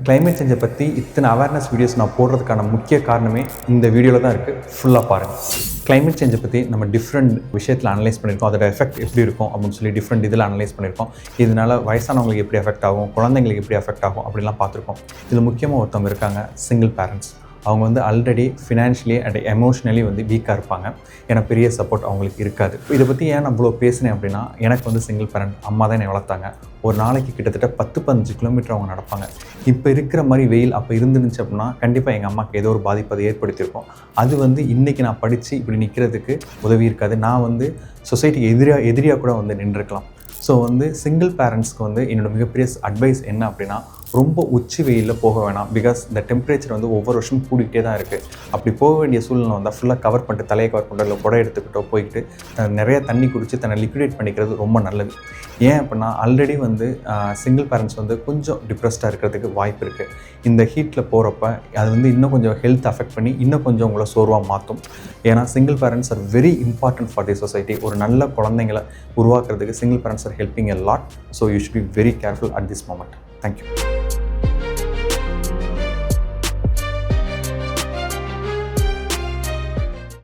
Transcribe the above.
Climate சேஞ்சை பற்றி இத்தனை awareness videos நான் போடுறதுக்கான முக்கிய காரணமே இந்த வீடியோவில் தான் இருக்குது. ஃபுல்லாக பாருங்கள். கிளைமேட் சேஞ்சை பற்றி நம்ம டிஃப்ரெண்ட் விஷயத்தில் அனலைஸ் பண்ணியிருக்கோம். அதோட எஃபெக்ட் எப்படி இருக்கும் அப்படின்னு சொல்லி டிஃப்ரெண்ட் இதில் அனலைஸ் பண்ணியிருக்கோம். இதனால் வயசானவங்களுக்கு எப்படி எஃபெக்ட் ஆகும், குழந்தைங்களுக்கு எப்படி எஃபெக்ட் ஆகும் அப்படிலாம் பார்த்துருக்கோம். இதில் முக்கியமாக ஒருத்தவங்க இருக்காங்க, சிங்கிள் பேரண்ட்ஸ். அவங்க வந்து ஆல்ரெடி ஃபினான்ஷியலி அண்ட் எமோஷ்னலி வந்து வீக்காக இருப்பாங்க. ஏன்னா பெரிய சப்போர்ட் அவங்களுக்கு இருக்காது. இதை பற்றி ஏன் நான் இவ்வளோ பேசினேன் அப்படின்னா, எனக்கு வந்து சிங்கிள் பேரண்ட் அம்மா தான் என்னை வளர்த்தாங்க. ஒரு நாளைக்கு கிட்டத்தட்ட 10-15 கிலோமீட்டர் அவங்க நடப்பாங்க. இப்போ இருக்கிற மாதிரி வெயில் அப்போ இருந்துருந்துச்சு அப்படின்னா கண்டிப்பாக எங்கள் அம்மாவுக்கு ஏதோ ஒரு பாதிப்பு அதை ஏற்படுத்தியிருக்கோம். அது வந்து இன்றைக்கி நான் படித்து இப்படி நிற்கிறதுக்கு உதவி இருக்காது. நான் வந்து சொசைட்டிக்கு எதிரியாக கூட வந்து நின்றுருக்கலாம். ஸோ வந்து சிங்கிள் பேரண்ட்ஸ்க்கு வந்து என்னோடய மிகப்பெரிய அட்வைஸ் என்ன அப்படின்னா, ரொம்ப உச்சி வெயிலில் போக வேணாம். பிகாஸ் இந்த டெம்பரேச்சர் வந்து ஒவ்வொரு வருஷமும் கூடிக்கிட்டே தான் இருக்குது. அப்படி போக வேண்டிய சூழ்நிலை வந்தால் ஃபுல்லாக கவர் பண்ணிட்டு, தலையை கவர் பண்ணிட்டு, இல்லை குடை எடுத்துக்கிட்டோ போய்கிட்டு நிறைய தண்ணி குடித்து தன்னை லிக்விடேட் பண்ணிக்கிறது ரொம்ப நல்லது. ஏன் அப்படின்னா ஆல்ரெடி வந்து சிங்கிள் பேரண்ட்ஸ் வந்து கொஞ்சம் டிப்ரெஸ்டாக இருக்கிறதுக்கு வாய்ப்பு இருக்குது. இந்த ஹீட்டில் போகிறப்ப அது வந்து இன்னும் கொஞ்சம் ஹெல்த் அஃபெக்ட் பண்ணி இன்னும் கொஞ்சம் உங்களை சோர்வாக மாற்றும். ஏன்னா single parents are very important for the society. ஒரு நல்ல குழந்தைங்களை உருவாக்குறதுக்கு single parents are helping a lot. So you should be very careful at this moment. Thank you.